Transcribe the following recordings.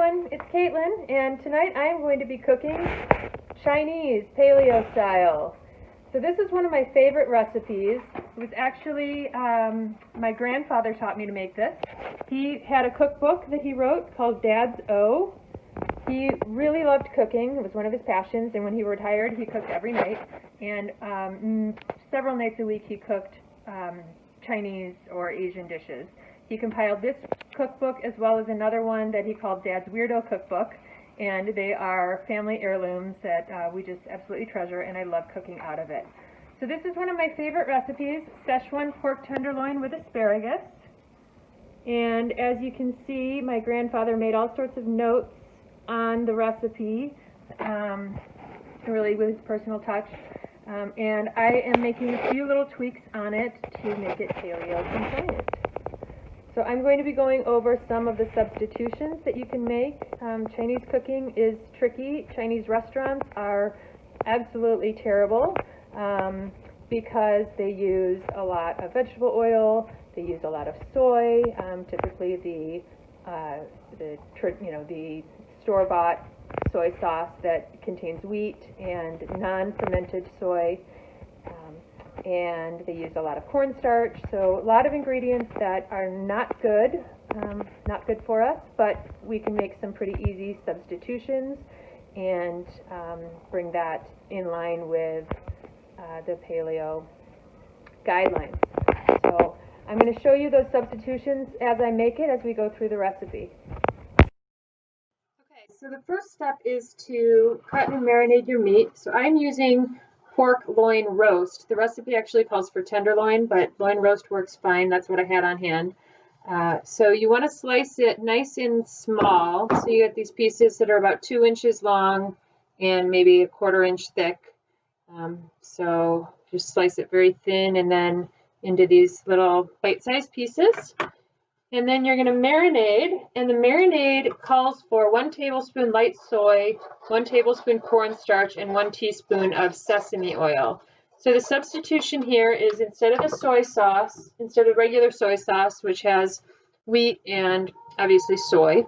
everyone, it's Caitlin, and tonight I am going to be cooking Chinese paleo style. So this is one of my favorite recipes. It was actually, my grandfather taught me to make this. He had a cookbook that he wrote called Dad's O. He really loved cooking. It was one of his passions, and when he retired, he cooked every night. And several nights a week he cooked Chinese or Asian dishes. He compiled this cookbook as well as another one that he called Dad's Weirdo Cookbook, and they are family heirlooms that we just absolutely treasure, and I love cooking out of it. So this is one of my favorite recipes, Szechuan Pork Tenderloin with asparagus. And as you can see, my grandfather made all sorts of notes on the recipe, really with his personal touch. And I am making a few little tweaks on it to make it paleo compliant. So I'm going to be going over some of the substitutions that you can make. Chinese cooking is tricky. Chinese restaurants are absolutely terrible because they use a lot of vegetable oil. They use a lot of soy. Typically, the store-bought soy sauce that contains wheat and non-fermented soy. And they use a lot of cornstarch, so a lot of ingredients that are not good for us, but we can make some pretty easy substitutions and bring that in line with the paleo guidelines. So I'm going to show you those substitutions as I make it, as we go through the recipe. Okay, so the first step is to cut and marinate your meat. So I'm using pork loin roast. The recipe actually calls for tenderloin, but loin roast works fine. That's what I had on hand. So you want to slice it nice and small. So you get these pieces that are about 2 inches long and maybe a 1/4 inch thick. So just slice it very thin and then into these little bite-sized pieces. And then you're going to marinade, and the marinade calls for 1 tablespoon light soy, 1 tablespoon cornstarch, and 1 teaspoon of sesame oil. So the substitution here is instead of the soy sauce, instead of regular soy sauce, which has wheat and obviously soy,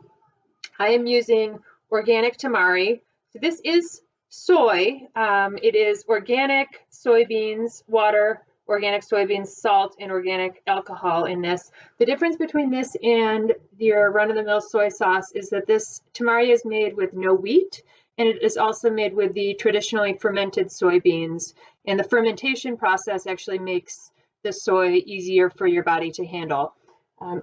I am using organic Tamari. So this is soy. It is organic soybeans, water, organic soybeans, salt, and organic alcohol in this. The difference between this and your run-of-the-mill soy sauce is that this Tamari is made with no wheat, and it is also made with the traditionally fermented soybeans. And the fermentation process actually makes the soy easier for your body to handle.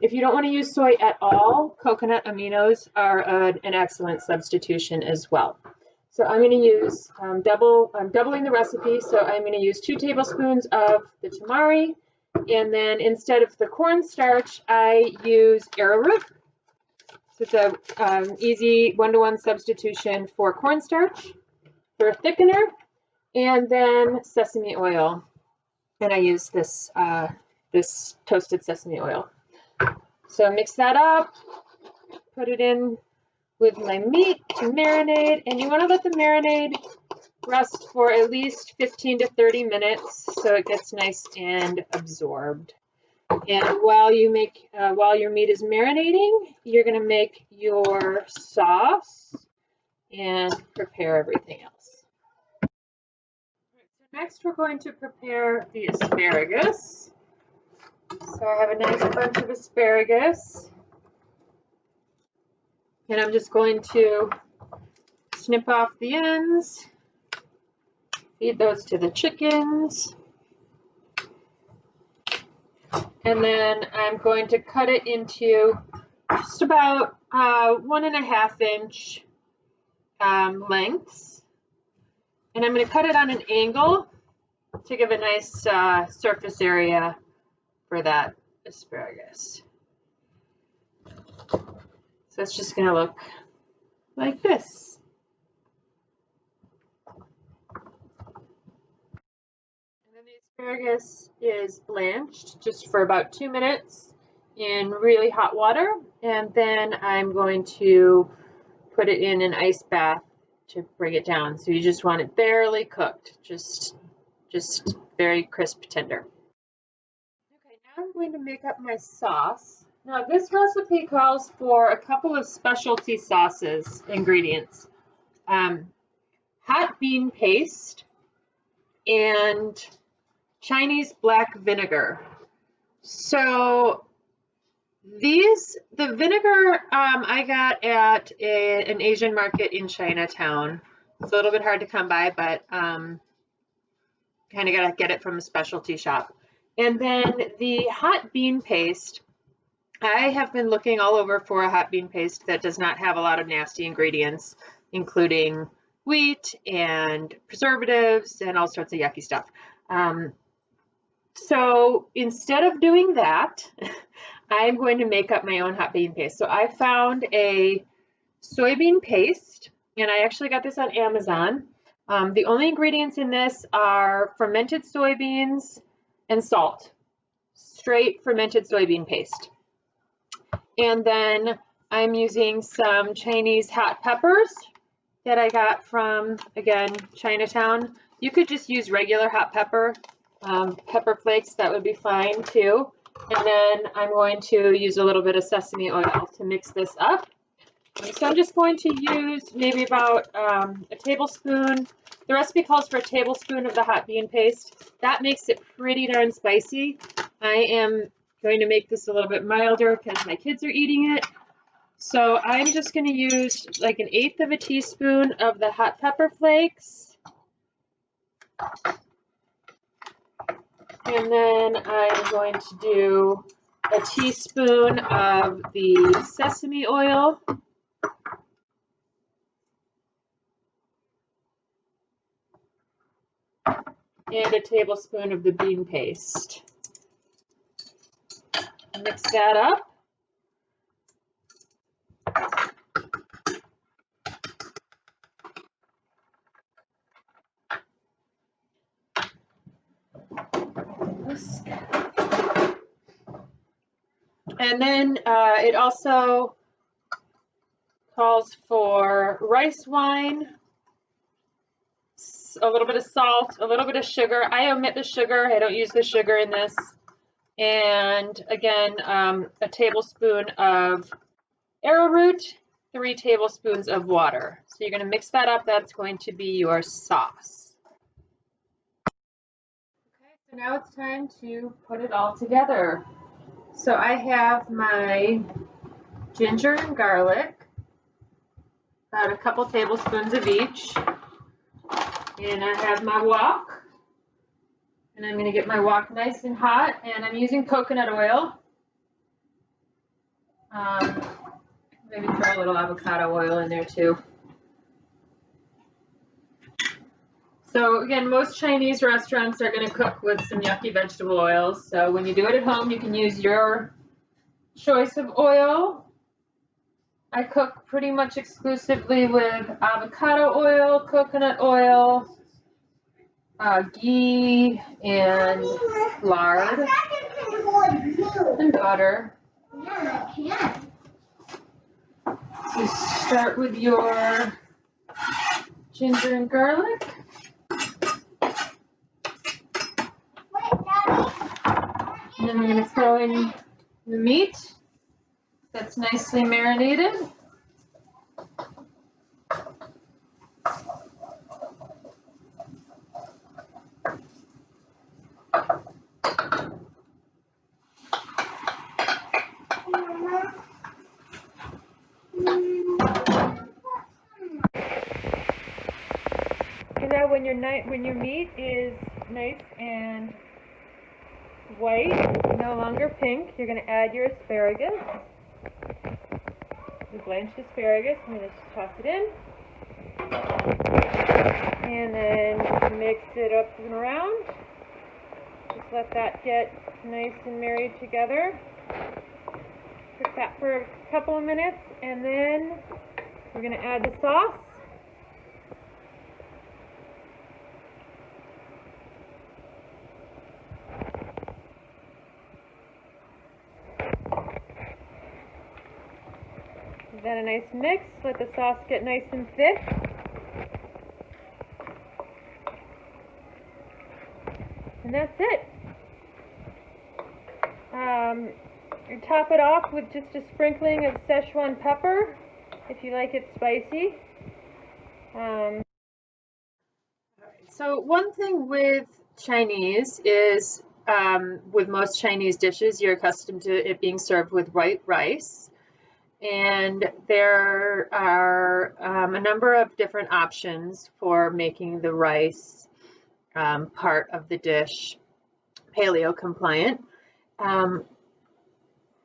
If you don't want to use soy at all, coconut aminos are an excellent substitution as well. So I'm going to use I'm doubling the recipe, so I'm going to use 2 tablespoons of the Tamari, and then instead of the cornstarch, I use Arrowroot. So it's an easy 1-to-1 substitution for cornstarch, for a thickener, and then sesame oil. And I use this, this toasted sesame oil. So mix that up, put it in with my meat to marinate, and you want to let the marinade rest for at least 15 to 30 minutes so it gets nice and absorbed. And while your meat is marinating, you're going to make your sauce and prepare everything else. So next we're going to prepare the asparagus. So I have a nice bunch of asparagus. And I'm just going to snip off the ends, feed those to the chickens, and then I'm going to cut it into just about 1.5 inch lengths. And I'm going to cut it on an angle to give a nice surface area for that asparagus. So it's just going to look like this. And then the asparagus is blanched just for about 2 minutes in really hot water. And then I'm going to put it in an ice bath to bring it down. So you just want it barely cooked, just very crisp tender. Okay, now I'm going to make up my sauce. Now this recipe calls for a couple of specialty sauces ingredients. Hot bean paste and Chinese black vinegar. So the vinegar I got at an Asian market in Chinatown. It's a little bit hard to come by, but kind of gotta get it from a specialty shop. And then the hot bean paste, I have been looking all over for a hot bean paste that does not have a lot of nasty ingredients, including wheat and preservatives and all sorts of yucky stuff. So instead of doing that, I'm going to make up my own hot bean paste. So I found a soybean paste, and I actually got this on Amazon. The only ingredients in this are fermented soybeans and salt, straight fermented soybean paste. And then I'm using some Chinese hot peppers that I got from, again, Chinatown. You could just use regular hot pepper, pepper flakes, that would be fine too. And then I'm going to use a little bit of sesame oil to mix this up. So I'm just going to use maybe about a tablespoon. The recipe calls for a tablespoon of the hot bean paste. That makes it pretty darn spicy. I am going to make this a little bit milder because my kids are eating it. So I'm just going to use like 1/8 of a teaspoon of the hot pepper flakes. And then I'm going to do a teaspoon of the sesame oil. And a tablespoon of the bean paste. Mix that up. And then it also calls for rice wine, a little bit of salt, a little bit of sugar. I omit the sugar. I don't use the sugar in this. And again, a tablespoon of arrowroot, 3 tablespoons of water. So you're going to mix that up. That's going to be your sauce. Okay, so now it's time to put it all together. So I have my ginger and garlic, about a couple tablespoons of each. And I have my wok. And I'm going to get my wok nice and hot. And I'm using coconut oil. Maybe throw a little avocado oil in there too. So again, most Chinese restaurants are going to cook with some yucky vegetable oils. So when you do it at home, you can use your choice of oil. I cook pretty much exclusively with avocado oil, coconut oil, ghee, and lard, and butter. So start with your ginger and garlic. And then we're going to throw in the meat that's nicely marinated. And now when your meat is nice and white, no longer pink, you're going to add your asparagus. The blanched asparagus. I'm going to just toss it in. And then just mix it up and around. Just let that get nice and married together. Cook that for a couple of minutes, and then we're going to add the sauce. Give that a nice mix. Let the sauce get nice and thick. And that's it. Your top it off with just a sprinkling of Szechuan pepper, if you like it spicy. So one thing with Chinese is, with most Chinese dishes, you're accustomed to it being served with white rice. And there are a number of different options for making the rice part of the dish paleo compliant.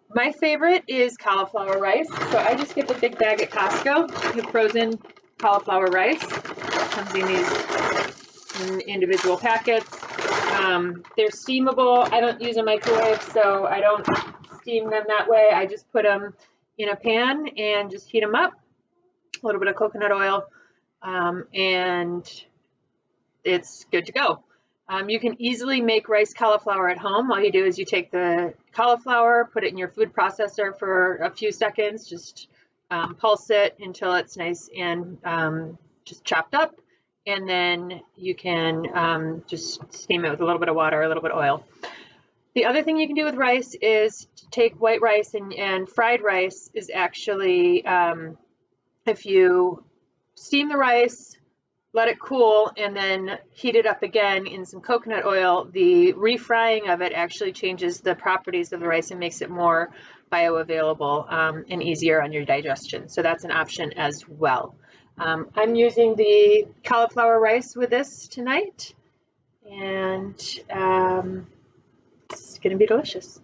My favorite is cauliflower rice. So I just get the big bag at Costco, the frozen cauliflower rice. It comes in these individual packets. They're steamable. I don't use a microwave, so I don't steam them that way. I just put them in a pan and just heat them up. A little bit of coconut oil, and it's good to go. You can easily make rice cauliflower at home. All you do is you take the cauliflower, put it in your food processor for a few seconds, just pulse it until it's nice and just chopped up, and then you can just steam it with a little bit of water, a little bit of oil. The other thing you can do with rice is to take white rice, and fried rice is actually, if you steam the rice, let it cool, and then heat it up again in some coconut oil, the refrying of it actually changes the properties of the rice and makes it more bioavailable and easier on your digestion. So that's an option as well. I'm using the cauliflower rice with this tonight, and it's going to be delicious.